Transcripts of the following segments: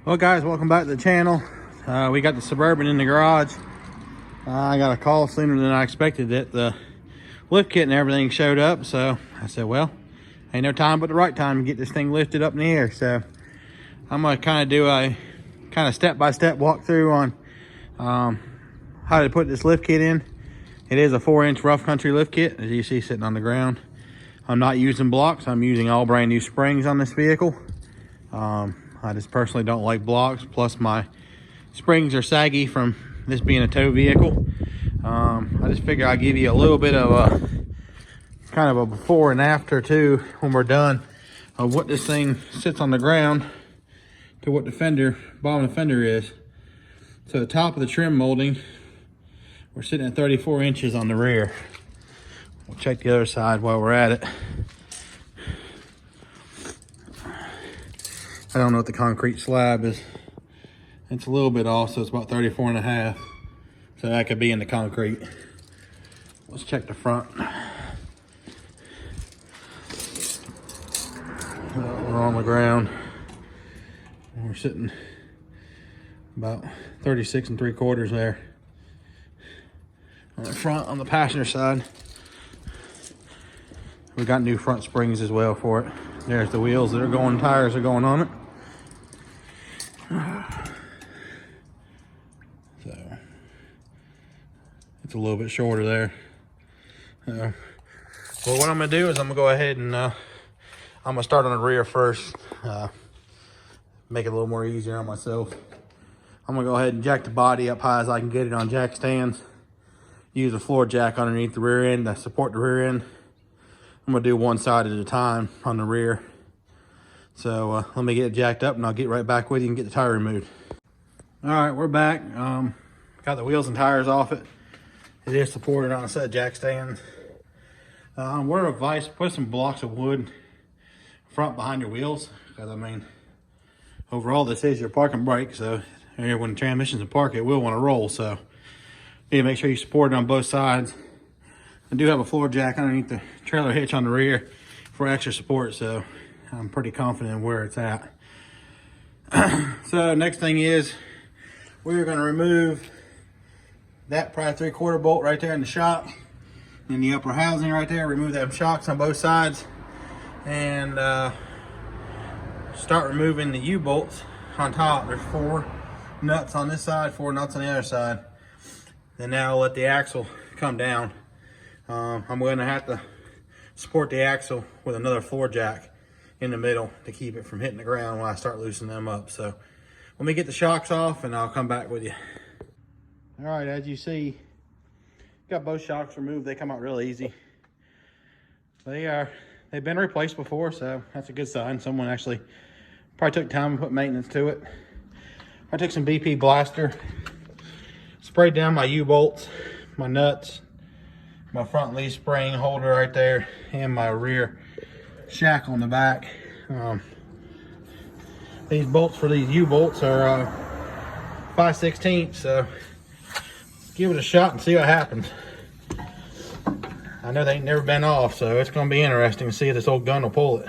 Well guys, welcome back to the channel. We got the Suburban in the garage. I got a call sooner than I expected that the lift kit and everything showed up, so I said, well, ain't no time but the right time to get this thing lifted up in the air. So I'm gonna kind of do a step-by-step walkthrough on how to put this lift kit in. It is a 4-inch rough country lift kit, as you see sitting on the ground. I'm not using blocks, I'm using all brand new springs on this vehicle. I just personally don't like blocks, plus my springs are saggy from this being a tow vehicle. I just figure I'll give you a little bit of a kind of a before and after too when we're done of what this thing sits on the ground to what the fender, bottom of the fender is. So the top of the trim molding, we're sitting at 34 inches on the rear. We'll check the other side while we're at it. I don't know what the concrete slab is. It's a little bit off, so it's about 34 and a half. So that could be in the concrete. Let's check the front. We're on the ground. We're sitting about 36 3/4 there. On the front, on the passenger side, we got new front springs as well for it. There's the wheels that are going, tires are going on it. So it's a little bit shorter there. Well, what I'm gonna do is I'm gonna go ahead and I'm gonna start on the rear first. Make it a little more easier on myself. I'm gonna go ahead and jack the body up high as I can get it on jack stands. Use a floor jack underneath the rear end to support the rear end. I'm gonna do one side at a time on the rear. So let me get it jacked up and I'll get right back with you and get the tire removed. All right, we're back. Got the wheels and tires off it. It is supported on a set of jack stands. Word of advice, put some blocks of wood front behind your wheels, because I mean, overall this is your parking brake, so when the transmission's in park, it will want to roll. So you need to make sure you support it on both sides. I do have a floor jack underneath the trailer hitch on the rear for extra support, so I'm pretty confident in where it's at. So next thing is we're going to remove that probably 3/4 bolt right there in the shock, and the upper housing right there. Remove them shocks on both sides, and start removing the U-bolts on top. There's 4 nuts on this side, 4 nuts on the other side. And now I'll let the axle come down. I'm going to have to support the axle with another floor jack in the middle to keep it from hitting the ground when I start loosening them up. So let me get the shocks off and I'll come back with you. All right, as you see, got both shocks removed. They come out real easy. They've been replaced before, so that's a good sign. Someone actually probably took time and put maintenance to it. I took some BP Blaster, sprayed down my U-bolts, my nuts, my front leaf spring holder right there, and my rear shackle on the back. These bolts for these U-bolts are 5/16, so let's give it a shot and see what happens. I know they ain't never been off, so it's gonna be interesting to see if this old gun will pull it.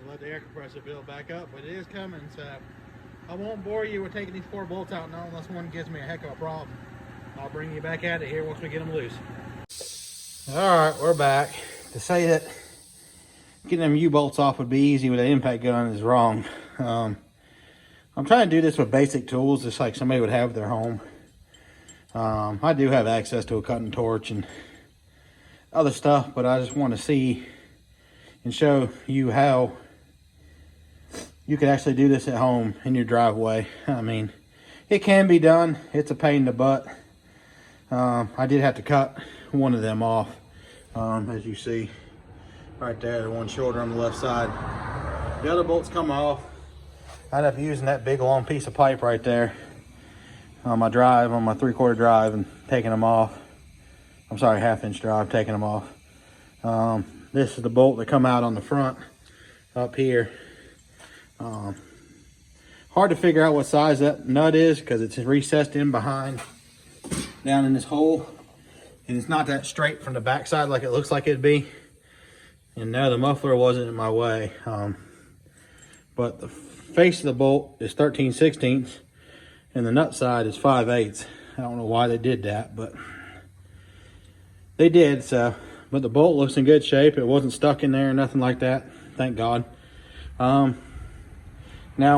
Let the air compressor build back up, but it is coming, so I won't bore you with taking these 4 bolts out now unless one gives me a heck of a problem. I'll bring you back at it here once we get them loose. All right, we're back. To say that getting them U-bolts off would be easy with an impact gun is wrong. I'm trying to do this with basic tools, just like somebody would have at their home. I do have access to a cutting torch and other stuff, but I just want to see and show you how you can actually do this at home in your driveway. I mean, it can be done. It's a pain in the butt. I did have to cut one of them off, as you see right there, the one shorter on the left side. The other bolts come off. I ended up using that big long piece of pipe right there on my drive, on my 3/4 drive, and taking them off. I'm sorry, 1/2-inch drive, taking them off. This is the bolt that come out on the front up here. Hard to figure out what size that nut is because it's recessed in behind down in this hole, and it's not that straight from the backside like it looks like it'd be. And no, the muffler wasn't in my way, but the face of the bolt is 13/16 and the nut side is 5/8. I don't know why they did that, but they did. So, but the bolt looks in good shape. It wasn't stuck in there or nothing like that, thank God. Now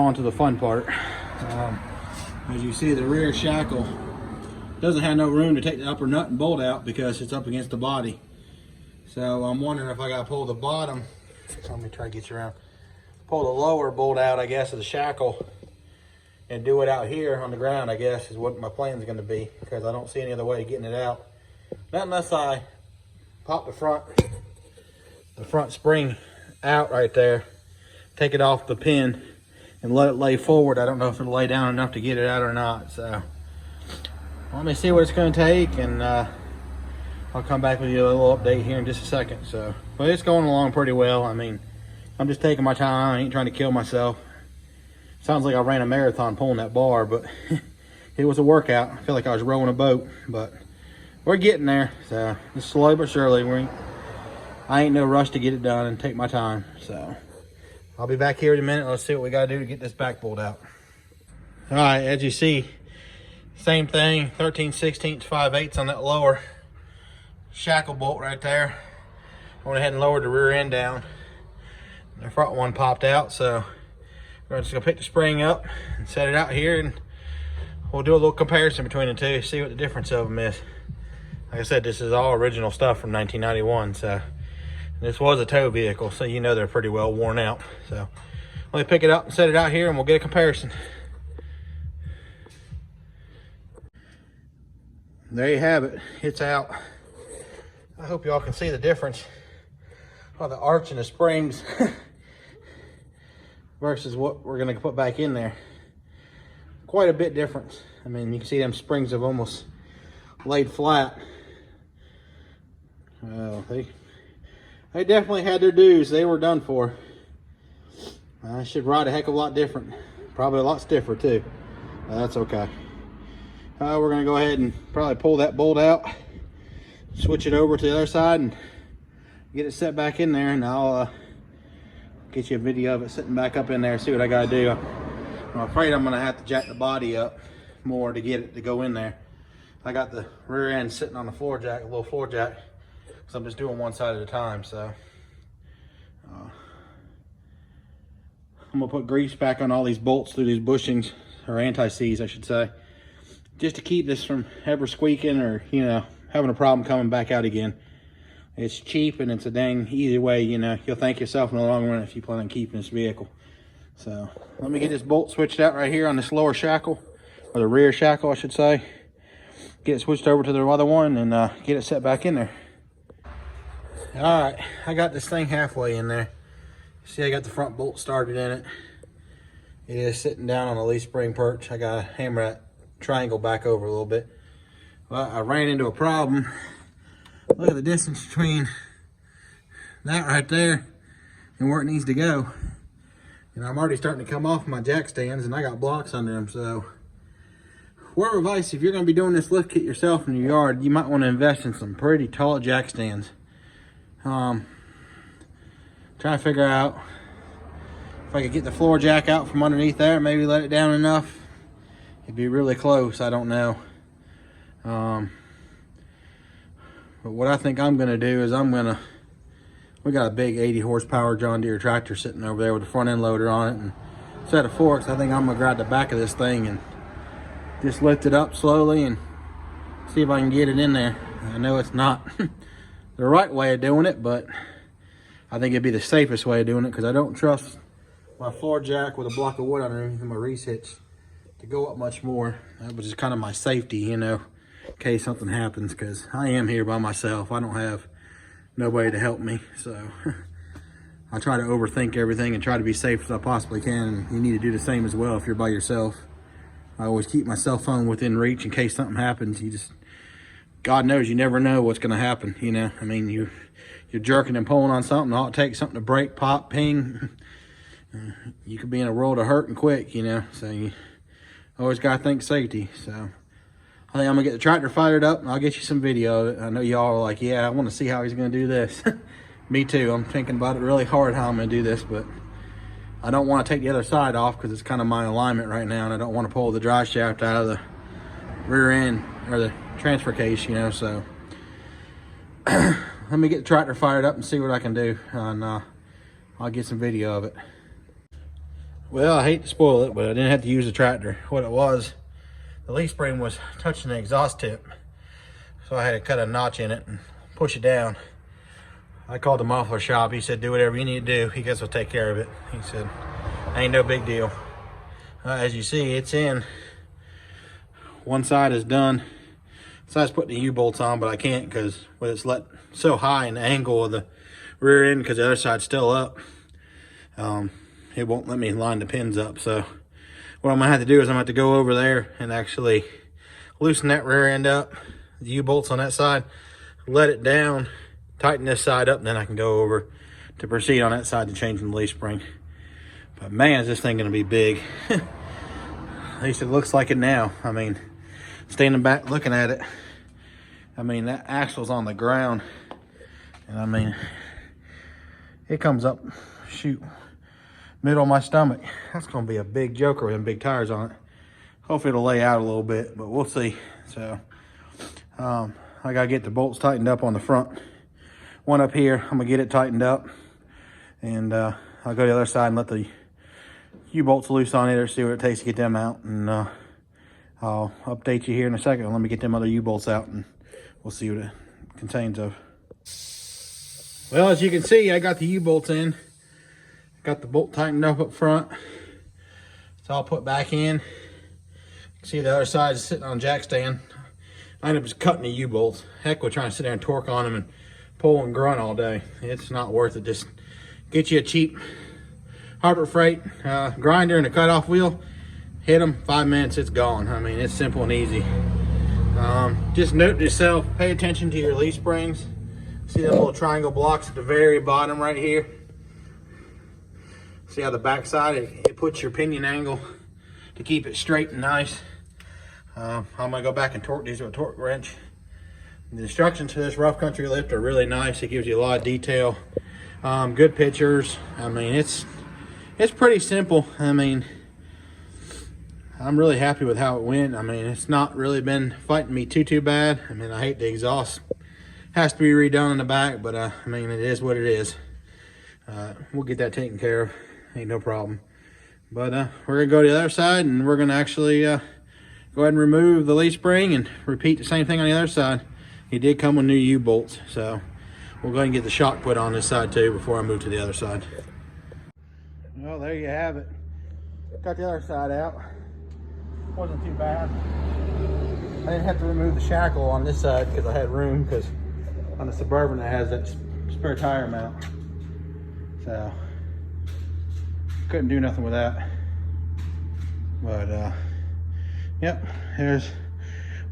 onto the fun part. As you see, the rear shackle doesn't have no room to take the upper nut and bolt out because it's up against the body. So I'm wondering if I gotta pull the bottom. Let me try to get you around. Pull the lower bolt out, I guess, of the shackle and do it out here on the ground, I guess, is what my plan is gonna be, because I don't see any other way of getting it out. Not unless I pop the front spring out right there, take it off the pin and let it lay forward. I don't know if it'll lay down enough to get it out or not. So let me see what it's gonna take, and I'll come back with you a little update here in just a second. So, but it's going along pretty well. I mean, I'm just taking my time. I ain't trying to kill myself. Sounds like I ran a marathon pulling that bar, but it was a workout. I feel like I was rowing a boat, but we're getting there. So it's slow but surely. I ain't no rush to get it done and take my time. So I'll be back here in a minute. Let's see what we gotta do to get this back bolt out. All right, as you see, same thing, 13/16, 5/8 on that lower shackle bolt right there. I went ahead and lowered the rear end down. The front one popped out, so we're just gonna pick the spring up and set it out here, and we'll do a little comparison between the two, see what the difference of them is. Like I said, this is all original stuff from 1991, so this was a tow vehicle, so you know they're pretty well worn out. So let me pick it up and set it out here, and we'll get a comparison. There you have it, it's out. I hope y'all can see the difference of the arch and the springs versus what we're gonna put back in there. Quite a bit difference. I mean, you can see them springs have almost laid flat. Well, they definitely had their dues. They were done for. I should ride a heck of a lot different. Probably a lot stiffer too. That's okay. We're gonna go ahead and probably pull that bolt out, switch it over to the other side, and get it set back in there, and I'll get you a video of it sitting back up in there, see what I gotta do. I'm afraid I'm gonna have to jack the body up more to get it to go in there. I got the rear end sitting on the floor jack, a little floor jack, because I'm just doing one side at a time. So I'm gonna put grease back on all these bolts through these bushings, or anti-seize I should say, just to keep this from ever squeaking or, you know, having a problem coming back out again. It's cheap and it's a dang easy way, you know. You'll thank yourself in the long run if you plan on keeping this vehicle. So let me get this bolt switched out right here on this lower shackle, or the rear shackle I should say. Get it switched over to the other one and get it set back in there. All right, I got this thing halfway in there. See, I got the front bolt started in it. It is sitting down on a leaf spring perch. I gotta hammer that triangle back over a little bit. Well, I ran into a problem. Look at the distance between that right there and where it needs to go. And I'm already starting to come off my jack stands, and I got blocks under them. So word of advice, if you're going to be doing this lift kit yourself in your yard, you might want to invest in some pretty tall jack stands. Trying to figure out if I could get the floor jack out from underneath there, maybe let it down enough. It'd be really close, I don't know. But what I think I'm gonna do is we got a big 80 horsepower John Deere tractor sitting over there with a front end loader on it and a set of forks. I think I'm gonna grab the back of this thing and just lift it up slowly and see if I can get it in there. I know it's not the right way of doing it, but I think it'd be the safest way of doing it, because I don't trust my floor jack with a block of wood underneath my reese hitch to go up much more. That was just kind of my safety, you know, case something happens, because I am here by myself. I don't have nobody to help me, so I try to overthink everything and try to be safe as I possibly can, and you need to do the same as well if you're by yourself. I always keep my cell phone within reach in case something happens. God knows, you never know what's going to happen, you know. I mean, you're jerking and pulling on something, all it takes something to break, pop, ping. You could be in a world of hurt and quick, you know. So you always got to think safety. So I think I'm going to get the tractor fired up, and I'll get you some video of it. I know y'all are like, yeah, I want to see how he's going to do this. Me too. I'm thinking about it really hard how I'm going to do this, but I don't want to take the other side off because it's kind of my alignment right now, and I don't want to pull the drive shaft out of the rear end or the transfer case, you know. So let me get the tractor fired up and see what I can do, and I'll get some video of it. Well, I hate to spoil it, but I didn't have to use the tractor. What it was, the leaf spring was touching the exhaust tip, so I had to cut a notch in it and push it down. I called the muffler shop. He said, do whatever you need to do. He guess will take care of it. He said, ain't no big deal. As you see, it's in. One side is done. So I was putting the U-bolts on, but I can't because when it's let so high in the angle of the rear end, because the other side's still up, it won't let me line the pins up. So what I'm gonna have to do is I'm gonna have to go over there and actually loosen that rear end up, the U-bolts on that side, let it down, tighten this side up, and then I can go over to proceed on that side to change the leaf spring. But man, is this thing gonna be big. At least it looks like it now. I mean, standing back looking at it, I mean, that axle's on the ground, and I mean, it comes up, shoot, middle of my stomach. That's gonna be a big joker with them big tires on it. Hopefully it'll lay out a little bit, but we'll see. So I gotta get the bolts tightened up on the front. One up here, I'm gonna get it tightened up, and I'll go to the other side and let the U-bolts loose on it or see what it takes to get them out, and I'll update you here in a second. Let me get them other U-bolts out and we'll see what it contains of. Well, as you can see, I got the U-bolts in. Got the bolt tightened up front. It's all put back in. You can see the other side is sitting on a jack stand. I ended up just cutting the U-bolts. Heck, we're trying to sit there and torque on them and pull and grunt all day. It's not worth it. Just get you a cheap Harbor Freight grinder and a cutoff wheel. Hit them, 5 minutes, it's gone. I mean, it's simple and easy. Just note to yourself, pay attention to your leaf springs. See the little triangle blocks at the very bottom right here? See how the back side, it puts your pinion angle to keep it straight and nice. I'm gonna go back and torque these with a torque wrench. The instructions to this rough country lift are really nice. It gives you a lot of detail. Good pictures. I mean, it's pretty simple. I mean, I'm really happy with how it went. I mean, it's not really been fighting me too bad. I mean, I hate the exhaust. Has to be redone in the back, but I mean, it is what it is. We'll get that taken care of. Ain't no problem. But we're gonna go to the other side, and we're gonna actually go ahead and remove the leaf spring and repeat the same thing on the other side. It did come with new U-bolts, so we'll go ahead and get the shock put on this side too before I move to the other side. Well, there you have it. Got the other side out. Wasn't too bad. I didn't have to remove the shackle on this side because I had room, because on the Suburban it has that spare tire mount. So couldn't do nothing with that. But yep, there's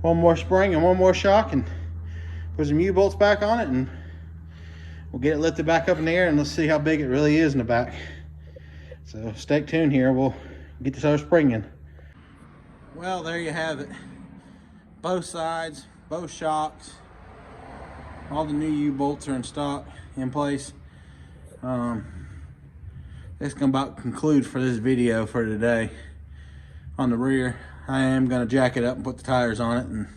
one more spring and one more shock, and put some U-bolts back on it, and we'll get it lifted back up in the air, and let's see how big it really is in the back. So stay tuned here. We'll get this other spring in. Well, there you have it. Both sides, both shocks, all the new U-bolts are in stock, in place. That's gonna about conclude for this video for today. On the rear, I am gonna jack it up and put the tires on it, and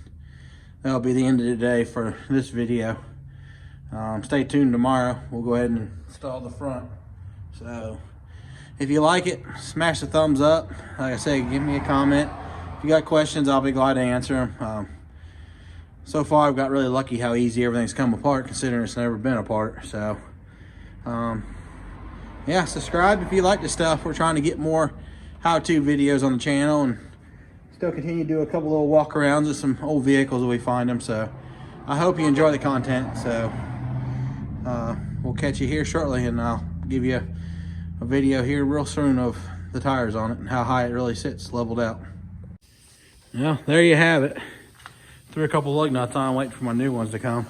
that'll be the end of the day for this video. Stay tuned tomorrow. We'll go ahead and install the front. So if you like it, smash the thumbs up. Like I say, give me a comment. If you got questions, I'll be glad to answer them. So far, I've got really lucky how easy everything's come apart, considering it's never been apart. So yeah, subscribe if you like this stuff. We're trying to get more how-to videos on the channel and still continue to do a couple little walk arounds with some old vehicles as we find them. So I hope you enjoy the content. So we'll catch you here shortly, and I'll give you a video here real soon of the tires on it and how high it really sits leveled out. Well, there you have it. Threw a couple lug nuts on, waiting for my new ones to come.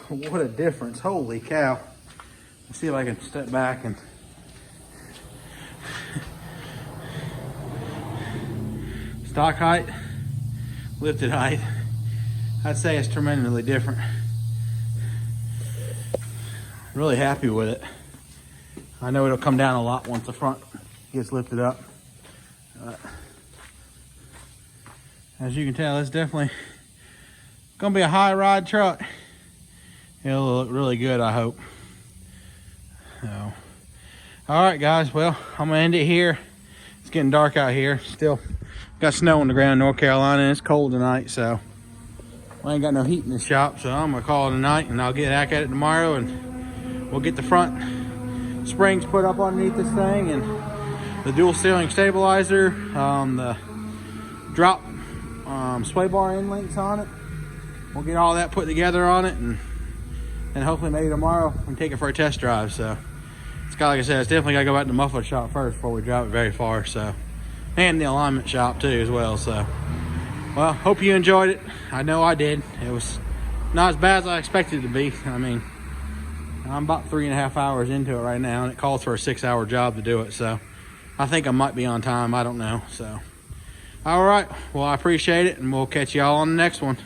What a difference, holy cow. Let's see if I can step back and stock height, lifted height, I'd say it's tremendously different. Really happy with it. I know it'll come down a lot once the front gets lifted up. As you can tell, it's definitely gonna be a high ride truck. It'll look really good, I hope. So, all right, guys. Well, I'm gonna end it here. It's getting dark out here. Still got snow on the ground in North Carolina, and it's cold tonight, so I ain't got no heat in the shop. So I'm gonna call it a night, and I'll get back at it tomorrow, and we'll get the front springs put up underneath this thing, and the dual steering stabilizer, the drop sway bar end links on it. We'll get all that put together on it, and hopefully maybe tomorrow we can take it for a test drive. So it's got, like I said, it's definitely got to go back to the muffler shop first before we drive it very far. So, and the alignment shop too as well. So, well, hope you enjoyed it. I know I did. It was not as bad as I expected it to be. I mean, I'm about 3.5 hours into it right now, and it calls for a 6-hour job to do it. So I think I might be on time. I don't know. So, all right. Well, I appreciate it, and we'll catch y'all on the next one.